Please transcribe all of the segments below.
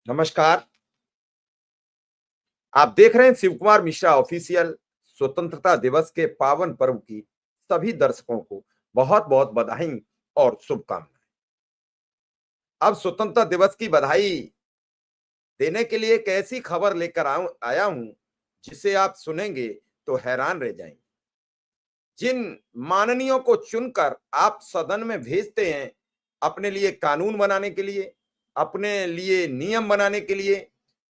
नमस्कार। आप देख रहे हैं शिव कुमार मिश्रा ऑफिशियल। स्वतंत्रता दिवस के पावन पर्व की सभी दर्शकों को बहुत-बहुत बधाई और शुभकामनाएं। अब स्वतंत्रता दिवस की बधाई देने के लिए एक ऐसी खबर लेकर आया हूं जिसे आप सुनेंगे तो हैरान रह जाएंगे। जिन माननीयों को चुनकर आप सदन में भेजते हैं अपने लिए कानून बनाने के लिए, अपने लिए नियम बनाने के लिए,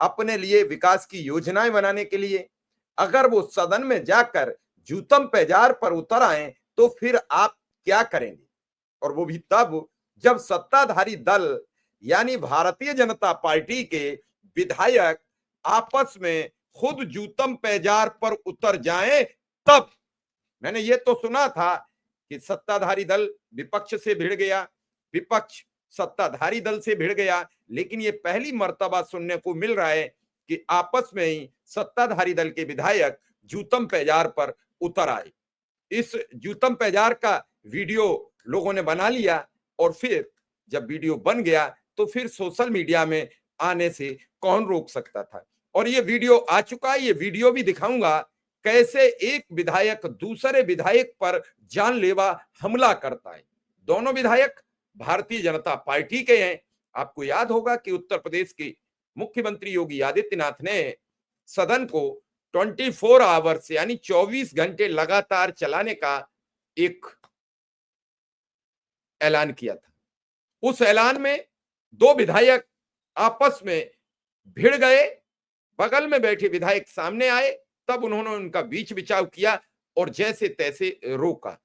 अपने लिए विकास की योजनाएं बनाने के लिए, अगर वो सदन में जाकर जूतम पेजार पर उतर आए तो फिर आप क्या करेंगे? और वो भी तब जब सत्ताधारी दल यानी भारतीय जनता पार्टी के विधायक आपस में खुद जूतम पेजार पर उतर जाएं तब। मैंने ये तो सुना था कि सत्ताधारी दल विपक्ष से भिड़ गया, विपक्ष सत्ताधारी दल से भिड़ गया, लेकिन ये पहली मर्तबा सुनने को मिल रहा है कि आपस में ही सत्ताधारी दल के विधायक जूतम पेजार पर उतर आए। इस जूतम पेजार का वीडियो लोगों ने बना लिया और फिर जब वीडियो बन गया तो फिर सोशल मीडिया में आने से कौन रोक सकता था। और ये वीडियो आ चुका है, ये वीडियो भी दिखाऊंगा कैसे एक विधायक दूसरे विधायक पर जानलेवा हमला करता है। दोनों विधायक भारतीय जनता पार्टी के हैं। आपको याद होगा कि उत्तर प्रदेश के मुख्यमंत्री योगी आदित्यनाथ ने सदन को 24 आवर्स यानी 24 घंटे लगातार चलाने का एक ऐलान किया था। उस ऐलान में दो विधायक आपस में भिड़ गए, बगल में बैठे विधायक सामने आए, तब उन्होंने उनका बीच बिचाव किया और जैसे तैसे रोका।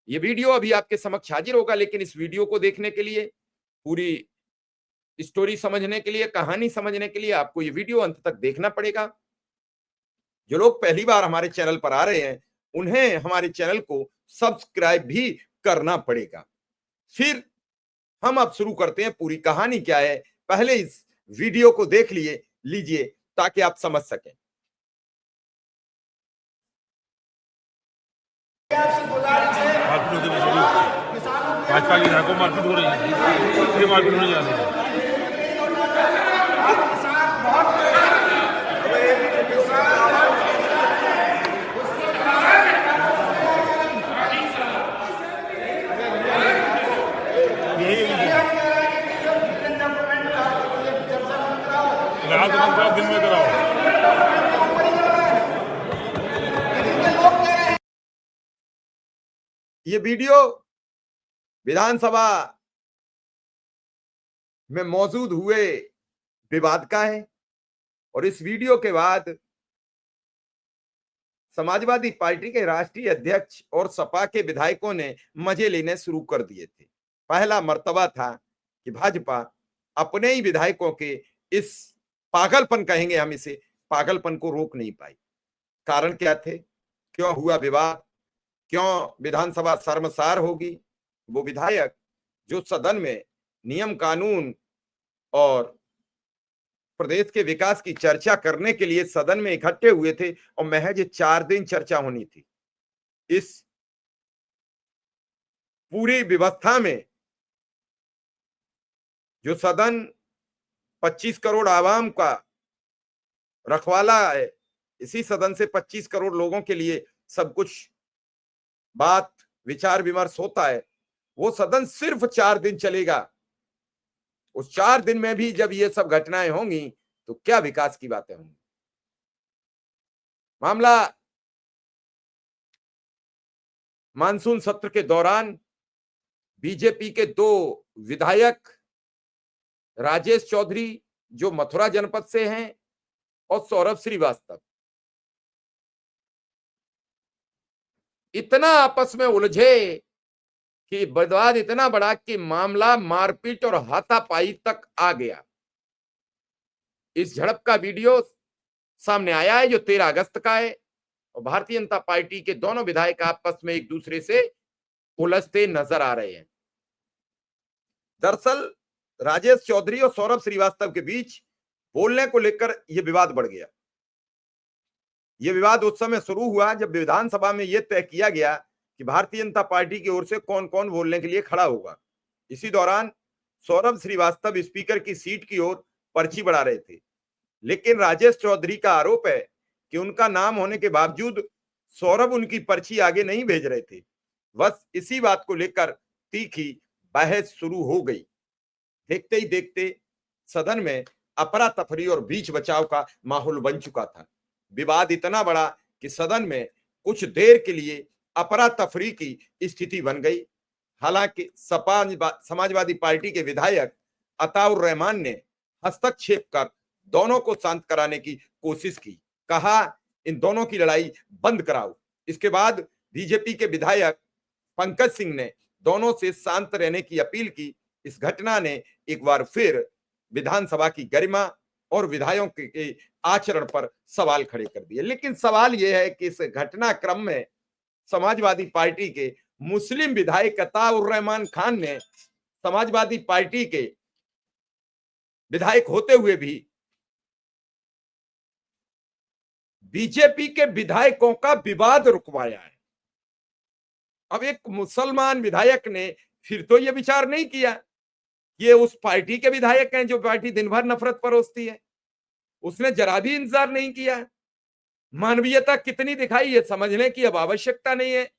ये वीडियो अभी आपके समक्ष हाजिर होगा, लेकिन इस वीडियो को देखने के लिए, पूरी स्टोरी समझने के लिए, कहानी समझने के लिए आपको ये वीडियो अंत तक देखना पड़ेगा। जो लोग पहली बार हमारे चैनल पर आ रहे हैं उन्हें हमारे चैनल को सब्सक्राइब भी करना पड़ेगा। फिर हम अब शुरू करते हैं। पूरी कहानी क्या है, पहले इस वीडियो को देख लीजिए ताकि आप समझ सकें। भाजपा की विधायकों मारपीट हो रही है, ये मारपीट होने जा रही है। रात में कराओ, दिन में कराओ। ये वीडियो विधानसभा में मौजूद हुए विवाद का है और इस वीडियो के बाद समाजवादी पार्टी के राष्ट्रीय अध्यक्ष और सपा के विधायकों ने मजे लेने शुरू कर दिए थे। पहला मर्तबा था कि भाजपा अपने ही विधायकों के इस पागलपन, कहेंगे हम इसे, पागलपन को रोक नहीं पाई। कारण क्या थे, क्यों हुआ विवाद, क्यों विधानसभा शर्मसार होगी? वो विधायक जो सदन में नियम कानून और प्रदेश के विकास की चर्चा करने के लिए सदन में इकट्ठे हुए थे और महज 4 दिन चर्चा होनी थी। इस पूरी व्यवस्था में जो सदन 25 करोड़ आवाम का रखवाला है, इसी सदन से 25 करोड़ लोगों के लिए सब कुछ बात विचार विमर्श होता है। वो सदन सिर्फ 4 दिन चलेगा। उस 4 दिन में भी जब ये सब घटनाएं होंगी तो क्या विकास की बातें होंगी? मामला मानसून सत्र के दौरान बीजेपी के 2 विधायक राजेश चौधरी जो मथुरा जनपद से हैं और सौरभ श्रीवास्तव इतना आपस में उलझे कि विवाद इतना बड़ा कि मामला मारपीट और हाथापाई तक आ गया। इस झड़प का वीडियो सामने आया है जो 13 अगस्त का है और भारतीय जनता पार्टी के दोनों विधायक आपस में एक दूसरे से उलझते नजर आ रहे हैं। दरअसल राजेश चौधरी और सौरभ श्रीवास्तव के बीच बोलने को लेकर यह विवाद बढ़ गया। यह विवाद उस समय शुरू हुआ जब विधानसभा में यह तय किया गया कि भारतीय जनता पार्टी की ओर से कौन कौन बोलने के लिए खड़ा होगा। इसी दौरान सौरभ श्रीवास्तव स्पीकर की सीट की ओर पर्ची बढ़ा रहे थे। लेकिन राजेश चौधरी का आरोप है कि उनका नाम होने के बावजूद सौरभ उनकी पर्ची आगे नहीं भेज रहे थे। बस इसी बात को लेकर तीखी बहस शुरू हो गई। देखते ही देखते सदन में अफरा तफरी और बीच बचाव का माहौल बन चुका था। विवाद इतना बड़ा कि सदन में कुछ देर के लिए अफरा तफरी की स्थिति बन गई। हालांकि समाजवादी पार्टी के विधायक अताउर रहमान ने हस्तक्षेप कर दोनों को शांत कराने की कोशिश की। कहा, इन दोनों की लड़ाई बंद कराओ। इसके बाद बीजेपी के विधायक पंकज सिंह ने दोनों से शांत रहने की अपील की। इस घटना ने एक बार फिर विधानसभा की गरिमा और विधायकों के आचरण पर सवाल खड़े कर दिए। लेकिन सवाल यह है कि इस घटनाक्रम में समाजवादी पार्टी के मुस्लिम विधायक अताउर रहमान खान ने समाजवादी पार्टी के विधायक होते हुए भी बीजेपी के विधायकों का विवाद रुकवाया है। अब एक मुसलमान विधायक ने फिर तो यह विचार नहीं किया, ये उस पार्टी के विधायक हैं जो पार्टी दिन भर नफरत परोसती है। उसने जरा भी इंतजार नहीं किया। मानवीयता कितनी दिखाई है समझने की अब आवश्यकता नहीं है।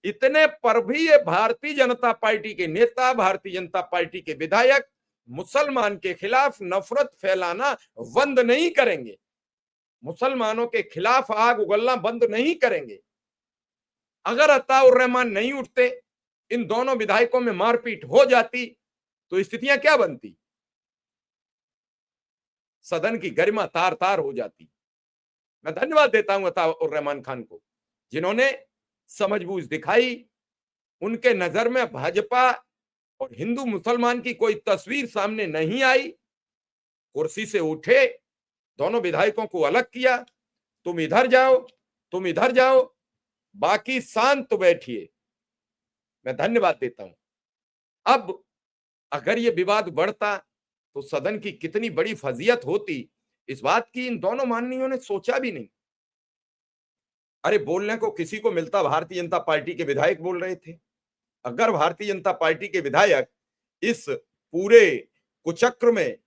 इतने पर भी ये भारतीय जनता पार्टी के नेता, भारतीय जनता पार्टी के विधायक मुसलमान के खिलाफ नफरत फैलाना बंद नहीं करेंगे, मुसलमानों के खिलाफ आग उगलना बंद नहीं करेंगे। अगर अताउर रहमान नहीं उठते, इन दोनों विधायकों में मारपीट हो जाती तो स्थितियां क्या बनती? सदन की गरिमा तार तार हो जाती। मैं धन्यवाद देता हूं अताउर रहमान खान को, जिन्होंने समझबूझ दिखाई। उनके नजर में भाजपा और हिंदू मुसलमान की कोई तस्वीर सामने नहीं आई। कुर्सी से उठे, दोनों विधायकों को अलग किया, तुम इधर जाओ, तुम इधर जाओ, बाकी शांत बैठिए। मैं धन्यवाद देता हूं। अब अगर ये विवाद बढ़ता तो सदन की कितनी बड़ी फजीयत होती, इस बात की इन दोनों माननीयों ने सोचा भी नहीं। अरे बोलने को किसी को मिलता, भारतीय जनता पार्टी के विधायक बोल रहे थे। अगर भारतीय जनता पार्टी के विधायक इस पूरे कुचक्र में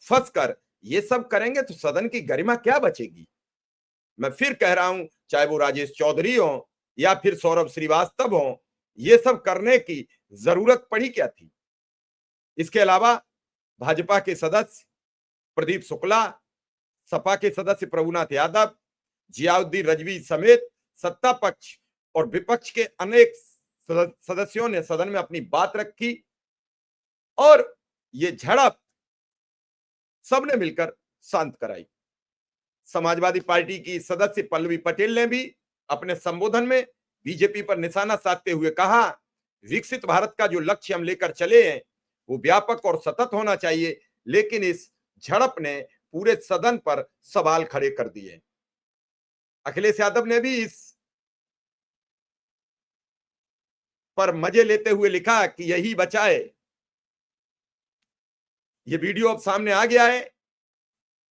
फंसकर ये सब करेंगे तो सदन की गरिमा क्या बचेगी? मैं फिर कह रहा हूं, चाहे वो राजेश चौधरी हो या फिर सौरभ श्रीवास्तव हो, ये सब करने की जरूरत पड़ी क्या थी? इसके अलावा भाजपा के सदस्य प्रदीप शुक्ला, सपा के सदस्य प्रभुनाथ यादव, जियाउद्दीन रजवी समेत सत्ता पक्ष और विपक्ष के अनेक सदस्यों ने सदन में अपनी बात रखी और ये झड़प सबने मिलकर शांत कराई। समाजवादी पार्टी की सदस्य पल्लवी पटेल ने भी अपने संबोधन में बीजेपी पर निशाना साधते हुए कहा, विकसित भारत का जो लक्ष्य हम लेकर चले हैं वो व्यापक और सतत होना चाहिए, लेकिन इस झड़प ने पूरे सदन पर सवाल खड़े कर दिए। अखिलेश यादव ने भी इस पर मजे लेते हुए लिखा कि यही बचाए। ये वीडियो अब सामने आ गया है।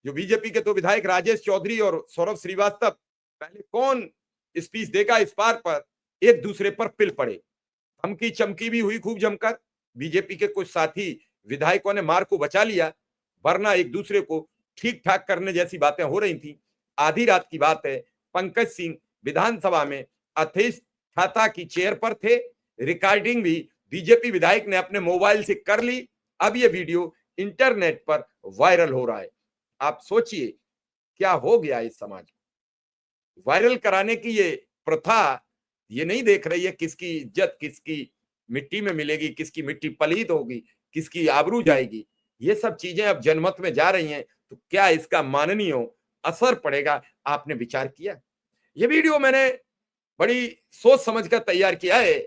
जो बीजेपी के तो विधायक राजेश चौधरी और सौरभ श्रीवास्तव पहले कौन स्पीच देगा इस बार पर एक दूसरे पर पिल पड़े। धमकी चमकी भी हुई खूब जमकर। बीजेपी के कुछ साथी विधायकों ने मार को बचा लिया, वरना एक दूसरे को ठीक ठाक करने जैसी बातें हो रही थी। आधी रात की बात है, पंकज सिंह विधानसभा में अध्यक्षता की चेयर पर थे। रिकॉर्डिंग भी बीजेपी विधायक ने अपने मोबाइल से कर ली। अब ये वीडियो इंटरनेट पर वायरल हो रहा है। आप सोचिए क्या हो गया इस समाज को। वायरल कराने की ये प्रथा ये नहीं देख रही है किसकी इज्जत किसकी मिट्टी में मिलेगी, किसकी मिट्टी पलीद होगी, किसकी आबरू जाएगी। ये सब चीजें अब जनमत में जा रही हैं, तो क्या इसका माननीय असर पड़ेगा? आपने विचार किया? ये वीडियो मैंने बड़ी सोच समझ कर तैयार किया है।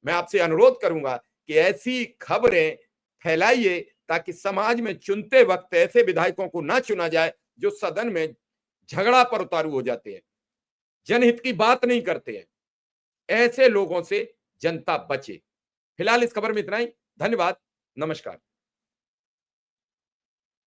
मैं आपसे अनुरोध करूंगा कि ऐसी खबरें फैलाइए ताकि समाज में चुनते वक्त ऐसे विधायकों को ना चुना जाए जो सदन में झगड़ा पर उतारू हो जाते हैं, जनहित की बात नहीं करते हैं। ऐसे लोगों से जनता बचे। फिलहाल इस खबर में इतना ही। धन्यवाद, नमस्कार।